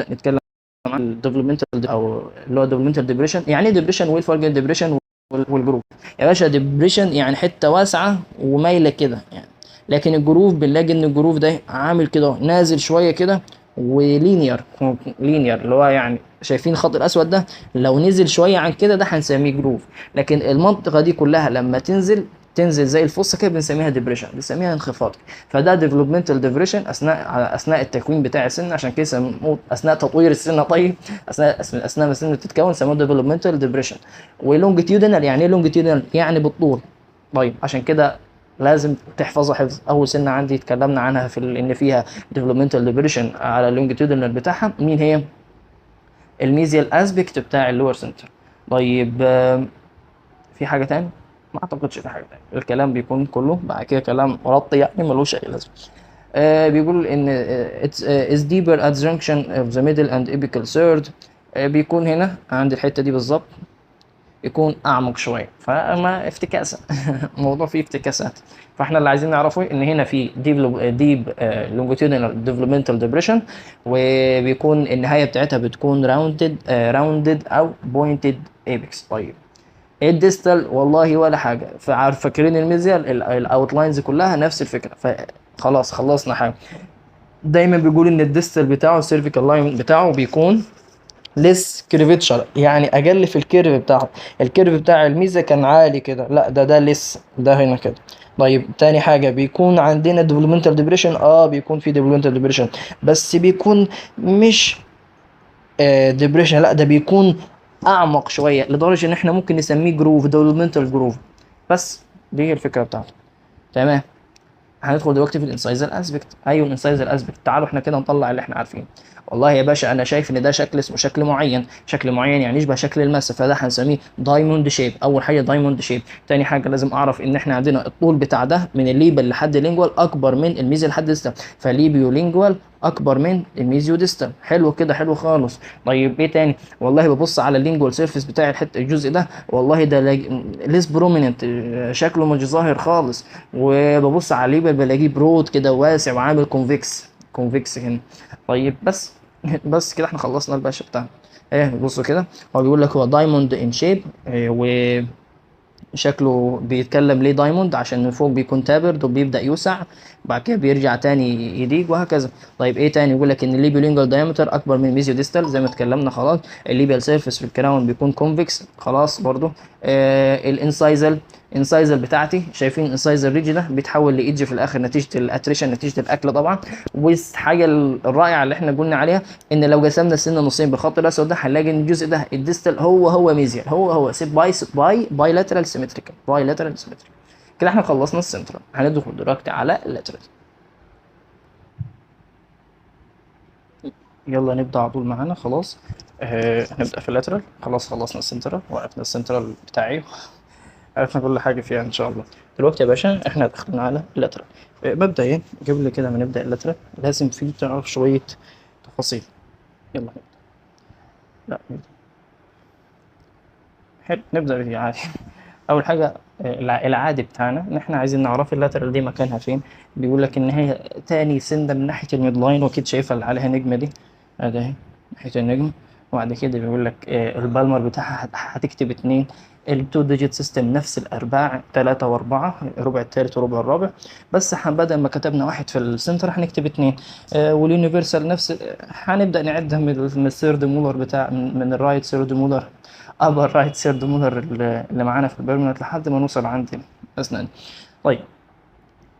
نتكلم عن الديفلوبمنتال او اللي هو ديفلوبمنتال ديبريشن. يعني ايه ديبريشن؟ والفارجن ديبريشن والجروف. يا باشا ديبريشن يعني حته واسعه ومايله كده يعني، لكن الجروف بنلاقي ان الجروف ده عامل كده نازل شويه كده ولينير. اللي هو يعني شايفين الخط الاسود ده؟ لو نزل شويه عن كده ده هنسميه جروف. لكن المنطقه دي كلها لما تنزل زي الفصه كده بنسميها ديبريشن، بنسميها انخفاض. فده ديفلوبمنتال ديبريشن اثناء التكوين بتاع السن، عشان كده سموه اثناء تطوير السن. طيب اثناء ما السن بتتكون سموه ديفلوبمنتال ديبريشن. ولونجيتيودنال يعني ايه لونجيتيودنال؟ يعني بالطول. طيب عشان كده لازم تحفظها حفظ. اول سنه عندي اتكلمنا عنها في ان فيها ديفلوبمنتال ديبريشن على اللونجيتيودنال بتاعها. مين هي؟ الميزيال اسبكت بتاع اللور سنتر. طيب في حاجه تاني؟ ما اعتقدش في حاجه تاني. الكلام بيكون كله بعد كده كلام مرطي يعني ملوش اي لازمه. بيقول ان it's is deeper at junction of the middle and apical third. بيكون هنا عند الحته دي بالظبط، يكون اعمق شويه، فما افتكاسه الموضوع فيه افتكاسات. فاحنا اللي عايزين نعرفه ان هنا في ديب لونجيتودينال ديفلوبمنتال ديبريشن، وبيكون النهايه بتاعتها بتكون راوندد او بوينتد ايبكس. طيب ايه الديستال؟ والله ولا حاجه، فعارف فاكرين الميزيال الاوتلاينز كلها نفس الفكره، فخلاص خلصنا حاجه. دايما بيقول ان الديستال بتاعه السيرفيكال لاين بتاعه بيكون ليس كيرفيتشر، يعني اقل في الكيرف بتاعه. الكيرف بتاع الميزه كان عالي كده، لا ده ليس، ده هنا كده. طيب تاني حاجه بيكون عندنا ديفلوبمنتال ديبريشن، بيكون في ديفلوبمنتال ديبريشن، بس بيكون مش ديبريشن، لا ده بيكون اعمق شويه لدرجه ان احنا ممكن نسميه جروف، ديفلوبمنتال جروف. بس دي هي الفكره بتاعته. تمام. هندخل دلوقتي في الانسايزر اسبكت. ايوه الانسايزر اسبكت، تعالوا احنا كده نطلع اللي احنا عارفينه. والله يا باشا انا شايف ان ده شكل اسمه شكل معين، شكل معين يعني يشبه شكل الماس، فده هنسميه دايموند شيب. اول حاجه دايموند شيب. تاني حاجه لازم اعرف ان احنا عندنا الطول بتاع ده من الليبل لحد اللينجوال اكبر من الميزيال لحد ديستال، فليبيو لينجوال اكبر من الميزيو ديستال. حلو كده، حلو خالص. طيب ايه تاني؟ والله ببص على اللينجوال سيرفيس بتاع الحته الجزء ده، والله ده ليس بروميننت، شكله مش ظاهر خالص. وببص على الليبل بلاقيه برود كده واسع وعامل كونفكس هنا. طيب بس بس كده احنا خلصنا الباشا بتاعنا. ايه بصوا كده، هو بيقول لك هو دايموند ان شيب، وشكله بيتكلم ليه دايموند عشان من فوق بيكون تابرد وبيبدأ يوسع، بعد كده بيرجع تاني يضيق وهكذا. طيب ايه تاني؟ يقول لك ان الليبيولينجوال دايمتر اكبر من الميزيو ديستال زي ما اتكلمنا خلاص. الليبيال سيرفيس في الكراون بيكون كونفكس خلاص برضو. الانسايزل بتاعتي، شايفين الانسايزل ريجي ده بيتحول لايدج في الاخر نتيجه الاتريشن، نتيجه الاكل طبعا. والحاجه الرائعه اللي احنا قلنا عليها ان لو قسمنا السن نصين بالخط الاسود ده هنلاقي ان الجزء ده الديستال هو ميزيال، هو باي لاترال سيمتريكال، كده احنا خلصنا السنترال. هندخل دلوقتي على اللاترال. يلا نبدا على طول معانا خلاص. نبدا في اللاترال. خلاص خلصنا السنترال، وقفنا السنترال بتاعي، عرفنا كل حاجه فيها ان شاء الله. دلوقتي يا باشا احنا دخلنا على اللاترال. مبدئيا قبل كده ما نبدا اللاترال لازم في تعرف شويه تفاصيل. يلا نبدا. لا نبدا. حلو، نبدا بيه عادي. اول حاجه العادي بتاعنا ان احنا عايزين نعرف اللاترال دي مكانها فين. بيقول لك ان هي تاني سنده من ناحيه الميد لاين، واكيد شايفها اللي عليها نجمه دي، ادي اهي ناحيه النجم. وبعد كده بيقول لك البالمر بتاعها هتكتب 2. التو ديجيت سيستم نفس الارباع 3 و4، ربع الثالث وربع الرابع، بس بدل ما كتبنا واحد في السنتر هنكتب 2. واليونيفرسال نفس، هنبدا نعدها من الثيرد مولر بتاع من الرايت ثيرد مولر، ابر رايت ثيرد مولر اللي معانا في البيرمننت لحد ما نوصل عند اسنان. طيب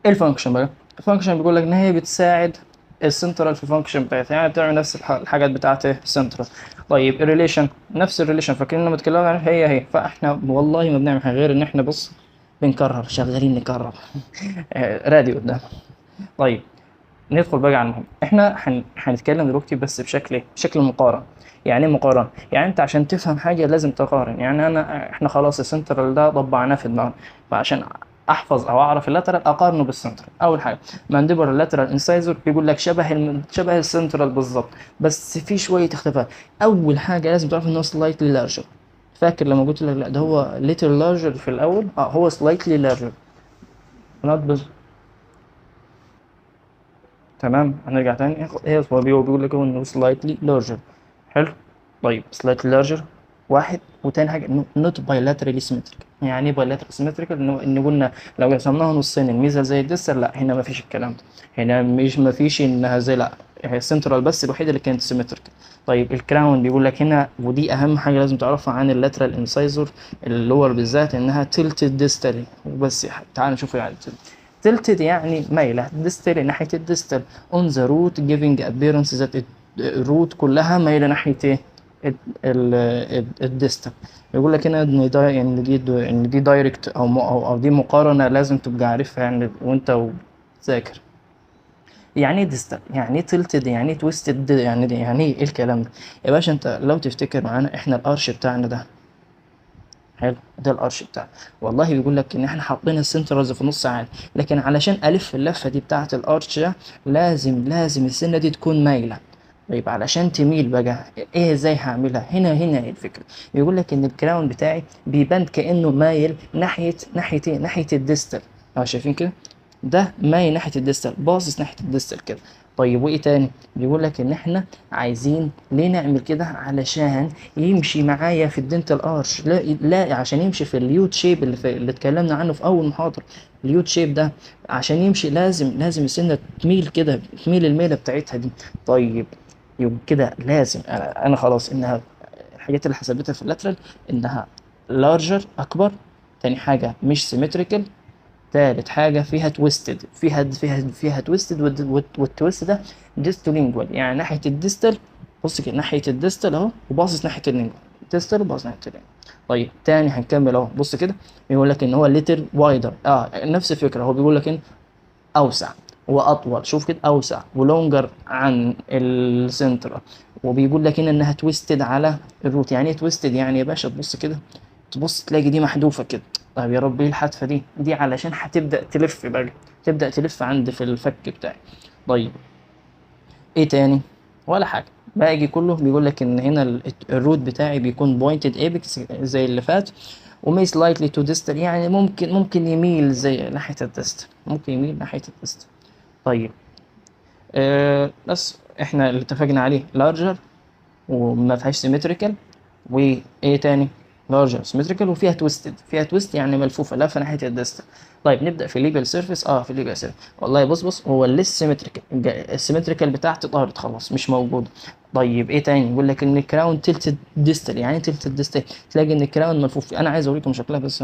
ايه الفانكشن بقى؟ الفانكشن بيقول لك ان هي بتساعد السنترال في الفانكشن بتاعتها، يعني بتعمل نفس الحاجات بتاعت السنترال. طيب الريليشن، نفس الريليشن، فاكرين لما اتكلمنا عنها؟ هي فاحنا والله ما بنعمل حاجه غير ان احنا بص بنكرر، شغالين نكرر رادي قدام. طيب ندخل بقى على المهم. احنا هنتكلم دلوقتي بس بشكل مقارن. يعني ايه مقارن؟ يعني انت عشان تفهم حاجه لازم تقارن. يعني احنا خلاص السنترال ده طبعناه في دماغنا، فعشان احفظ او اعرف اللاترال اقارنه بالسنترال. اول حاجه مانديبر اللاترال انسايزر بيقول لك شبه السنترال بالظبط، بس في شويه اختلافات. اول حاجه لازم تعرف ان هو سلايتلي لارجر. فاكر لما قلت لك لا ده هو ليتل لارجر في الاول؟ هو سلايتلي لارجر. تمام. هنرجع تاني. هو بيقول لك هو انه سلايتلي لارجر. حلو. طيب سلايتلي لارجر واحد. وتاني حاجه انه نوت بايلاترالي سيمتريك. يعني ايه بايلاترالي سيمتريك؟ انه قلنا لو قسمناها نصين الميزه زي الديستال، لا هنا ما فيش الكلام ده. هنا مش ما فيش انها زي، لا هي السنترال بس الوحيده اللي كانت سيمتريك. طيب الكراون بيقول لك هنا، ودي اهم حاجه لازم تعرفها عن اللاترال انسايزر اللور بالذات، انها تلتد ديستالي وبس. يا حبيبي تعال نشوف يعني tilted يعني مايلة، distal ناحية الديستال on the root giving appearance that الروت كلها مايلة ناحية ايه؟ الديستال. يقول لك هنا ان ده يعني دي دايركت او دي مقارنة لازم تبقى عارفها يعني وانت بتذاكر. يعني ايه ديستال؟ يعني ايه tilted؟ يعني ايه twisted؟ يعني ايه الكلام ده؟ يا باشا انت لو تفتكر معانا احنا الارش بتاعنا ده حلو، ده الارش بتاعي. والله بيقول لك ان احنا حاطين السنترز في نص عادي، لكن علشان الف اللفه دي بتاعه الارش ده لازم السنه دي تكون مايله. طيب علشان تميل بقى ايه ازاي هعملها؟ هنا هي الفكره. بيقول لك ان الكراون بتاعي بيبان كانه مايل ناحيه ايه؟ ناحيه الديستال. اه شايفين كده؟ ده مايل ناحيه الديستال، باصص ناحيه الديستال كده. طيب وايه تاني؟ بيقول لك ان احنا عايزين ليه نعمل كده؟ علشان يمشي معايا في الدنتال ارش، لا عشان يمشي في اليوت شيب اللي اتكلمنا عنه في اول محاضره. اليوت شيب ده عشان يمشي لازم السنه تميل كده، تميل الميله بتاعتها دي. طيب يبقى كده لازم انا خلاص انها الحاجات اللي حسبتها في اللاترال انها لارجر اكبر. تاني حاجه مش سيمتريكال. تالت حاجة فيها تويستد، فيها تويستد، والتويست ده ديستولينجوال، يعني ناحية الديستال. بص كده ناحية الديستال اهو، وباصص ناحية اللينجوال. ديستال وباصص ناحية اللينجوال. طيب تاني هنكمل اهو، بص كده. بيقول لك ان هو ليتر وايدر، نفس الفكرة. هو بيقول لك ان اوسع واطول، شوف كده، اوسع ولونجر عن السنترال. وبيقول لك هنا انها تويستد على الروت. يعني ايه تويستد؟ يعني يا باشا تبص كده، تبص تلاقي دي محذوفه كده. طيب يا رب ايه الحذفه دي علشان هتبدا تلف بقى، تبدا تلف عند في الفك بتاعي. طيب ايه تاني؟ ولا حاجه. باقي كله بيقول لك ان هنا الروت بتاعي بيكون بوينتد ايبكس زي اللي فات، وميس لايكلي تو ديستال، يعني ممكن يميل زي ناحيه الديستال، ممكن يميل ناحيه الديستال. طيب بس احنا اللي اتفقنا عليه لارجر وما فيهاش سيمتريكال. وايه تاني؟ لارجر سيمتريكال وفيها تويستد، فيها تويست يعني ملفوفه لفه ناحيه الديستال. طيب نبدا في الليجال سيرفيس. في الليجال سيرفيس والله بص هو الليس سيمتريكال، السيمتريكال بتاعتي طارت خلاص مش موجوده. طيب ايه تاني؟ يقول لك ان الكراون تلت ديستال. يعني تلت ديستال تلاقي ان الكراون ملفوف. انا عايز اوريكم شكلها بس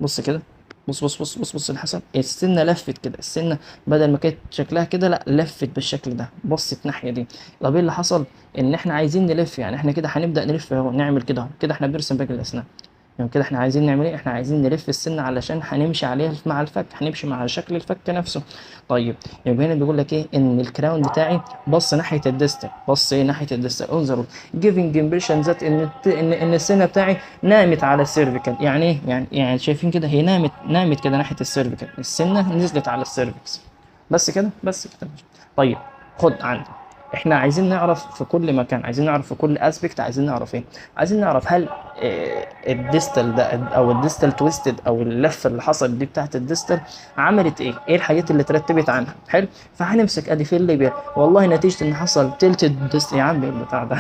بص كده. بص اللي حصل، السنه لفت كده، السنه بدل ما كانت شكلها كده لا لفت بالشكل ده، بصت ناحيه دي. طب ايه اللي حصل؟ ان احنا عايزين نلف، يعني احنا كده هنبدا نلف اهو، نعمل كده اهو، كده احنا بنرسم باقي الاسنان. يعني كده احنا عايزين نعمل ايه؟ احنا عايزين نلف السن علشان هنمشي عليها مع الفك، هنمشي مع شكل الفك نفسه. طيب يبقى هنا بيقول لك ايه؟ ان الكراون بتاعي بص ناحيه الديستال، بص ايه ناحيه الديستال. انظروا giving impression ذات ان السنه بتاعي نامت على السيرفيكال. يعني ايه؟ يعني شايفين كده هي نامت كده ناحيه السيرفيكال، السنه نزلت على السيرفكس. بس كده. طيب خد عندي، احنا عايزين نعرف في كل مكان، عايزين نعرف في كل اسبكت، عايزين نعرف ايه؟ عايزين نعرف هل الديستال ده او الديستال تويستد او اللفه اللي حصلت دي بتاعت الديستال عملت ايه؟ ايه الحاجات اللي ترتبت عنها؟ حلو. فهنمسك ادي في الليبيا والله نتيجه ان حصل تلت الديست يا عم البتاع ده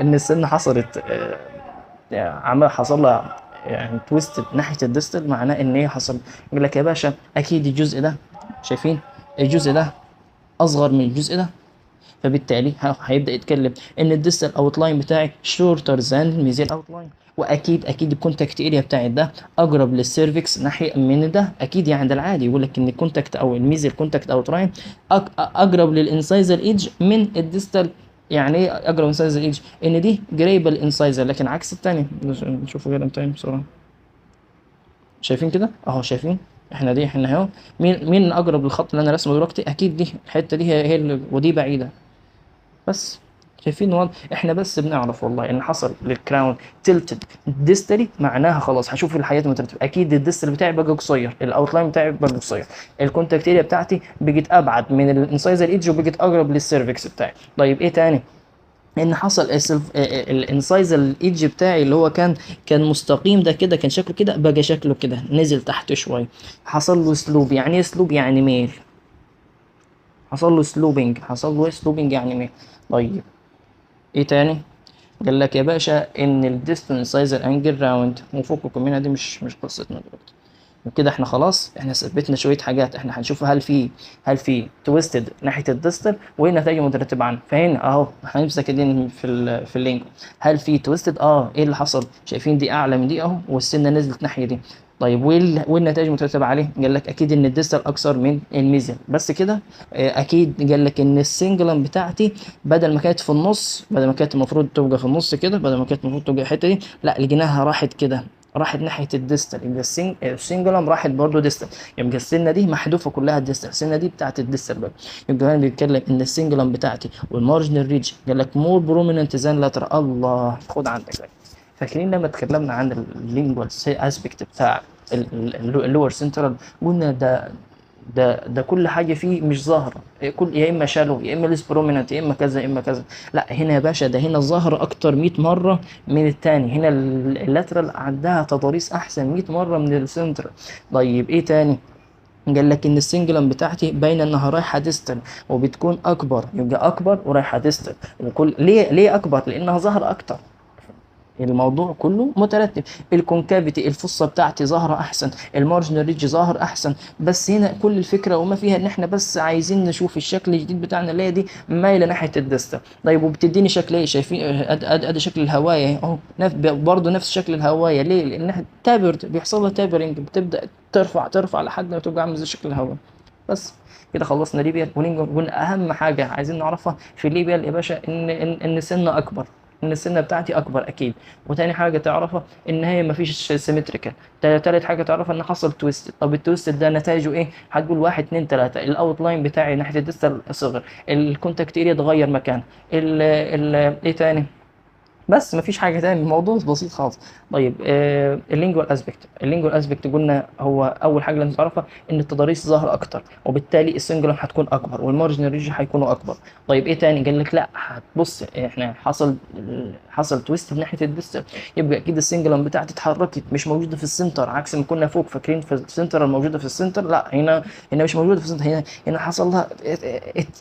ان السن حصلت عمل حصل لها يعني تويست ناحيه الديستال، معناه ان ايه حصل؟ يقول لك يا باشا اكيد الجزء ده، شايفين الجزء ده اصغر من الجزء ده، فبالتالي هيبدا يتكلم ان الديستال اوت لاين بتاعي شورتر ذان الميزيال اوت لاين. واكيد الكونتاكت اريا بتاعي ده اقرب للسيرفكس ناحيه من ده اكيد. يعني ده العادي يقول لك ان الكونتاكت او الميزيال كونتاكت اوت لاين اقرب للانسايزر ايدج من الديستال. يعني ايه اقرب انسايزر ايدج؟ ان دي جريبل انسايزر، لكن عكس الثاني. نشوفوا كده تاني بسرعه. شايفين كده اهو، شايفين احنا اهو. مين اقرب للخط اللي انا رسمه دلوقتي؟ اكيد دي الحته دي هي ودي بعيده. بس شايفين احنا بس بنعرف والله ان حصل للكراون تلتد ديستري، معناها خلاص هشوف الحياه مترتبه. اكيد الديستري بتاعي بقى قصير، الاوتلاين بتاعي بقى قصير، الكونتاكت اريا بتاعتي بقت ابعد من الانسايزر ايدج وبقت اقرب للسيرفكس بتاعي. طيب ايه تاني؟ ان حصل الانسايزر الايدج بتاعي اللي هو كان مستقيم ده كده، كان شكله كده، بقى شكله كده نزل تحت شويه، حصل له سلوب. يعني ايه سلوب؟ يعني ميل. حصل له سلوبنج يعني ميل. طيب ايه تاني؟ قال لك يا باشا ان الديستنس سايزر انجل راوند، وفككم منها دي مش قصتنا دلوقتي. وكده احنا خلاص احنا ثبتنا شويه حاجات. احنا هنشوف هل في تويستد ناحيه الديستال وايه النتائج المترتبه عنها. فهنا اهو هنمسك دي في اللينك. هل في تويستد؟ ايه اللي حصل؟ شايفين دي اعلى من دي اهو، والسنه نزلت ناحيه دي. طيب والنتائج المترتبه عليه؟ قال لك اكيد ان الديستال اكثر من الميزل. بس كده اكيد قال لك ان السنجلم بتاعتي بدل ما كانت في النص، بدل ما كانت المفروض تبقى في النص كده، بدل ما كانت المفروض تبقى الحته دي، لا لقيناها راحت كده، راحت ناحيه الديستال. يبقى السنجلم راحت برضه ديستال، يبقى السنه دي محذوفه كلها ديستال، السنه دي بتاعت الديستال بقى. يبقى هنا بيتكلم ان السنجلم بتاعتي والمارجنال ريج قال لك مور بروميننت ذان لاترال. الله خد عندك بقى. فاكرين لما اتكلمنا عن اللينجوال اسبكت بتاع اللور سنترال، قلنا ده كل حاجه فيه مش ظاهره، كل يا اما شالو يا اما ليس بروميننت يا اما كذا يا اما كذا. لا هنا يا باشا ده هنا ظاهر اكتر 100 مره من التاني، هنا اللاترال عندها تضاريس احسن 100 مره من السنترال. طيب ايه تاني؟ قال لك ان السنجلم بتاعتي باينه انها رايحه ديستال وبتكون اكبر، يبقى اكبر ورايحه ديستال. وكل ليه اكبر؟ لانها ظاهره اكتر، الموضوع كله مترتب. الكونكافيتي الفصة بتاعتي ظاهرة أحسن، المارجنال ريدج ظاهر أحسن. بس هنا كل الفكرة وما فيها إن إحنا بس عايزين نشوف الشكل الجديد بتاعنا اللي هي دي مايلة ناحية الدستة. طيب وبتديني شكل إيه؟ شايفين أدي شكل الهواية أهو، برضه نفس شكل الهواية. ليه؟ لأنها تابرد، بيحصل لها تابرنج، بتبدأ ترفع لحد ما تبقى عاملة زي شكل الهواية. بس كده خلصنا ليبيال ولينجر. قلنا اهم حاجه عايزين نعرفها في ليبيال يا باشا ان السنه اكبر، ان السنه بتاعتي اكبر اكيد. وتاني حاجه تعرفها ان هي مفيش سيمتريكال. تالت حاجه تعرفها ان حصل تويست. طب التويست ده نتائجه ايه؟ هتقول 1 2 3. الاوت لاين بتاعي ناحيه الديستال صغر، الكونتاكت اريا اتغير مكان، ايه تاني؟ بس مفيش حاجه تاني، الموضوع بسيط خالص. طيب اللينجوال اسبكت قلنا هو اول حاجه لازم تعرفها ان التضاريس ظاهره اكتر، وبالتالي السنجلم هتكون اكبر والمارجنال ريج هيكونوا اكبر. طيب ايه تاني؟ قال لك لا هتبص احنا حصل تويست من ناحيه الديستال، يبقى اكيد السنجلم بتاعتي اتحركت، مش موجوده في السنتر، عكس ما كنا فوق فاكرين في السنتر الموجوده في السنتر. لا هنا مش موجوده في السنتر، هنا حصل لها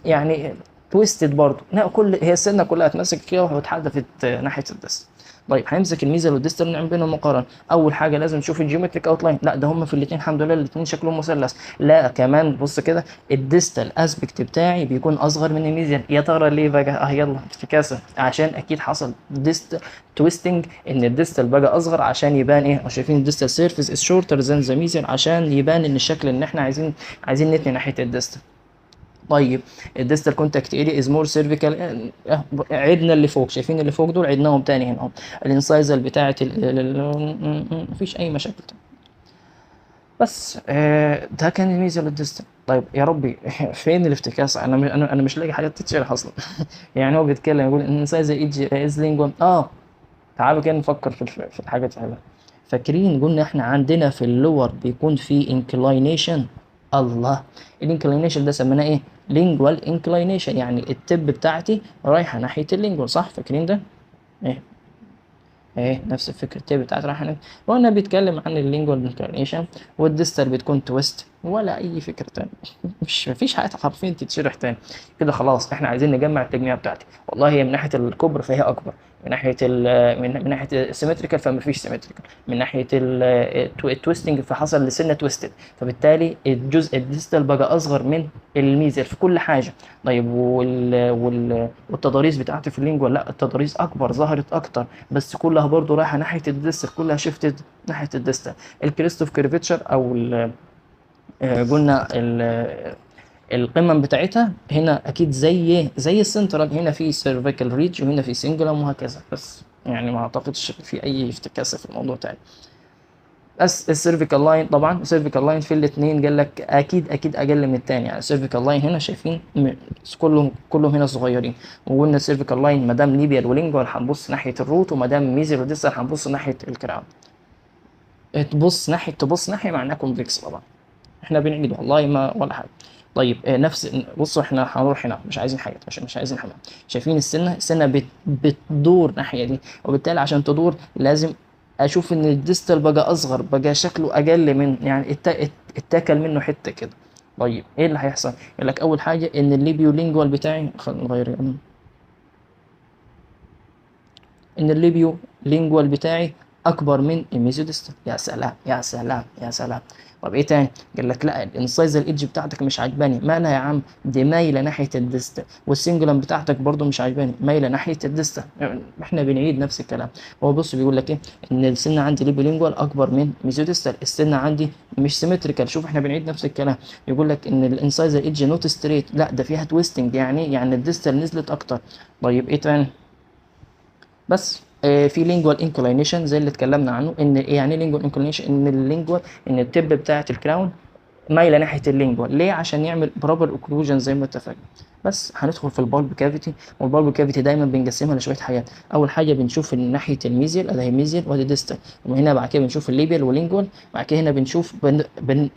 يعني تويستد برضه. لا هي السنه كلها اتمسكت كده واتحدفت ناحيه الدست. طيب هنمسك الميزل والديستال نعمل بينهم مقارنه. اول حاجه لازم نشوف الجيومتريك اوت لاين، لا ده هم في الاثنين الحمد لله الاثنين شكلهم مثلث. لا كمان بص كده الديستال اسبكت بتاعي بيكون اصغر من الميزل. يا ترى ليه بقى؟ يلا افتكاسه، عشان اكيد حصل تويستنج ان الديستال بقى اصغر عشان يبان ايه. شايفين الديستال سيرفيس از شورتر ذان ذا ميزل عشان يبان ان الشكل اللي احنا عايزين نتني ناحيه الديستال. طيب الديستال كونتاكت اريا از مور سيرفيكال، عدنا اللي فوق، شايفين اللي فوق دول عدناهم تاني هنا اهو. الانسايزل بتاعه مفيش اي مشاكل. بس ده كان الميزه للديستال. طيب يا ربي فين الافتكاس؟ انا مش لاقي حاجات تتشرح اصلا. يعني هو بيتكلم يقول انسايزل ايدج از لينجوال. تعالوا كده نفكر في الحاجات دي. فاكرين قلنا احنا عندنا في اللور بيكون في انكلاينيشن. الله، الانكلاينيشن ده سميناه ايه؟ لينجوال انكلاينيشن، يعني التب بتاعتي رايحه ناحيه اللينجوال، صح؟ فاكرين ده؟ ايه نفس الفكره، التب بتاعتي رايحه ناحيه. وقلنا بيتكلم عن اللينجوال انكلاينيشن، والديستال بتكون تويست، ولا اي فكره تانية. مفيش حاجه حرفيا تتشرح تاني. كده خلاص احنا عايزين نجمع التجميع بتاعتي. والله هي من ناحيه الكبر فهي اكبر، من ناحيه من ناحيه السيمتريكال فما فيش سيمتريكال، من ناحيه التويستنج فحصل لسنه تويستد، فبالتالي الجزء الديستال بقى اصغر من الميزل في كل حاجه. طيب والتضاريس بتاعتي في اللينجوال، لا التضاريس اكبر، ظهرت اكتر، بس كلها برضو رايحه ناحيه الديستال، كلها شفتت ناحيه الديستال. الكريستوف كيرفيتشر او قلنا القمم بتاعتها هنا اكيد زي السنترال، هنا في سيرفيكال ريدج وهنا في سنجلم وهكذا. بس يعني ما اعتقدش في اي افتكاسه في الموضوع تاني. بس السيرفيكال لاين طبعا، السيرفيكال لاين في الاثنين قال لك اكيد اقل من الثاني. يعني السيرفيكال لاين هنا شايفين كلهم هنا صغيرين. وقلنا السيرفيكال لاين ما دام ليبيال ولينجوال هنبص ناحيه الروت، وما دام ميزل وديستال هنبص ناحيه الكراون. تبص ناحيه معناها كونفكس طبعا، احنا بنعيد والله ما ولا حاجه. طيب بصوا احنا هنروح هنا، مش عايزين حاجه، مش عايزين حاجه. شايفين السنه بتدور ناحيه دي، وبالتالي عشان تدور لازم اشوف ان الديستال بقى اصغر، بقى شكله اقل من يعني اتاكل منه حته كده. طيب ايه اللي هيحصل؟ يقول لك اول حاجه ان الليبيو لينجوال بتاعي، خلينا نغير يعني. ان الليبيو لينجوال بتاعي اكبر من الميزوديستال. يا سلام يا سلام يا سلام. طب ايه تاني؟ قال لك لا الانسايزر ايدج بتاعتك مش عجباني. مالها يا عم؟ دي مايله ناحيه الديستال. والسنجلم بتاعتك برضو مش عجباني، مايله ناحيه الديستال. احنا بنعيد نفس الكلام. هو بص بيقول لك ايه؟ ان السنه عندي ليبي لينجوال اكبر من ميزوديستال، السنه عندي مش سيمتريكال. شوف احنا بنعيد نفس الكلام. يقول لك ان الانسايزر ايدج نوت ستريت، لا ده فيها تويستنج، يعني الديستال نزلت اكتر. طيب ايه تاني؟ بس في لينجوال انكلينيشن زي اللي اتكلمنا عنه. ان يعني لينجوال انكلينيشن ان التب بتاعه الكراون مايله ناحيه اللينجوال. ليه؟ عشان يعمل بروبر اوكلوجن زي ما اتفقنا. بس هندخل في البالب كافيتي. والبالب كافيتي دايما بنقسمها لشويه حاجات. اول حاجه بنشوف من ناحيه الميزيال، ادي ميزيال وادي ديستال، وهنا بعد كده بنشوف الليبيال واللينجوال. بعد كده هنا بنشوف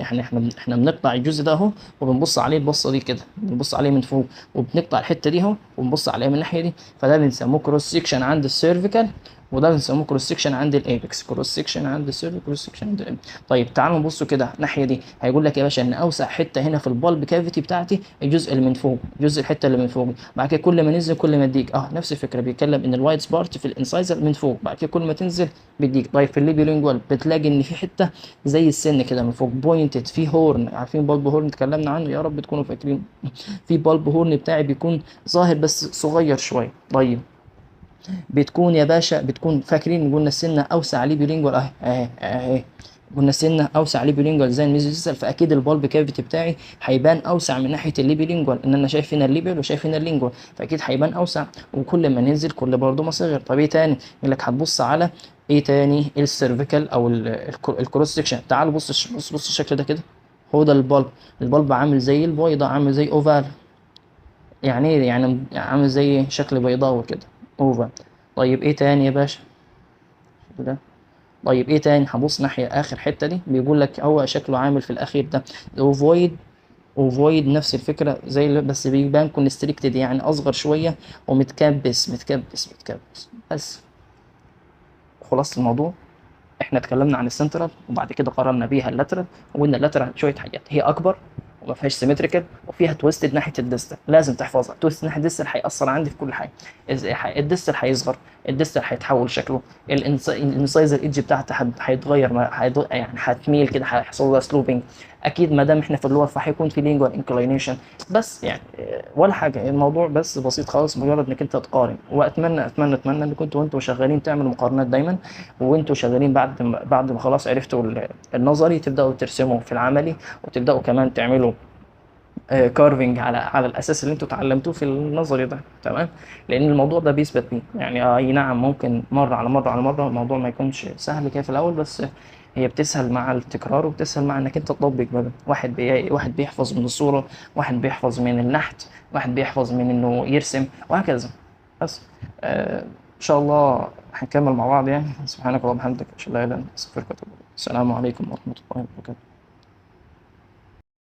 احنا بنقطع الجزء ده اهو، وبنبص عليه البصه دي كده، بنبص عليه من فوق، وبنقطع الحته دي اهو ونبص عليها من الناحيه دي. فده بنسموه كروس سيكشن عند السيرفيكال، وده بنسموه كروس سيكشن عند الايبكس. كروس سيكشن عند السيرفيكال، كروس سيكشن عند الإيبكس. طيب تعالوا نبصوا كده الناحيه دي، هيقول لك يا باشا ان اوسع حته هنا في البالب كافيتي بتاعتي الجزء اللي من فوق، جزء الحته اللي من فوق. بعد كده كل ما ننزل كل ما اديك نفس الفكره، بيتكلم ان الوايت بارت في الانسايزر من فوق، بعد كده كل ما تنزل بيديك. طيب في الليبيولينجوال بتلاقي ان في حته زي السن كده من فوق بوينتد، في هورن، عارفين بالب هورن اتكلمنا عنه، يا رب تكونوا فاكرين. في بالب هورن بتاعي بيكون ظاهر بس صغير شويه. طيب بتكون يا باشا، بتكون فاكرين قلنا السنه اوسع ليبيولينجوال اهي، قلنا السنه اوسع ليبيولينجوال زي الميزوسيسل، فاكيد البالب كافيتي بتاعي هيبان اوسع من ناحيه الليبيولينجوال، ان انا شايف هنا الليبيول وشايف هنا اللينجوال، فاكيد هيبان اوسع. وكل ما ننزل كل برضه ما صغر. طب ايه تاني؟ يقول لك هتبص على ايه تاني؟ السيرفيكال او الكروس سكشن. تعال بص الشكل ده كده، هو ده البالب. البالب عامل زي البيضه، عامل زي اوفال. يعني ايه؟ يعني عامل زي شكل بيضاوي كده، اوفال. طيب ايه تاني يا باشا؟ ده. طيب ايه تاني؟ هبص ناحيه اخر حته دي، بيقول لك هو شكله عامل في الاخير ده اوفويد. اوفويد نفس الفكره زي اللي بس بيبان كونستريكتد، يعني اصغر شويه ومتكبس. بس خلاص الموضوع، احنا اتكلمنا عن السنترال وبعد كده قارنا بيها اللاترال، وقلنا اللاترال شويه حاجات، هي اكبر وما فيهاش سيمتريكال وفيها تويستد ناحيه الديستال، لازم تحفظها. تويستد ناحيه الديستال هيأثر عندي في كل حاجه. الديستال هيصغر، الديستال هيتحول شكله، الانسايزر ايدج بتاعته هيتغير، يعني هتميل كده، هيحصل لها سلوبينج. اكيد ما دام احنا في اللور فهيكون في لينجوال انكلينيشن. بس يعني ولا حاجه، الموضوع بس بسيط خالص، مجرد انك انت تقارن. واتمنى ان كنتوا وانتوا شغالين تعملوا مقارنات دايما، وانتوا شغالين بعد ما خلاص عرفتوا النظري تبداوا ترسموا في العملي، وتبداوا كمان تعملوا كارفنج على الاساس اللي انتوا اتعلمتوه في النظري ده. تمام. لان الموضوع ده بيثبت بيه، يعني اي نعم ممكن مره على مره على مره الموضوع ما يكونش سهل كده في الاول، بس هي بتسهل مع التكرار، وبتسهل مع انك انت تطبق بقى. واحد بيحفظ من الصوره، واحد بيحفظ من النحت، واحد بيحفظ من انه يرسم، وهكذا. بس ان شاء الله هنكمل مع بعض يعني. سبحانك اللهم وبحمدك، اشهد ان لا اله الا انت، استغفرك واتوب اليك. السلام عليكم ورحمه الله وبركاته.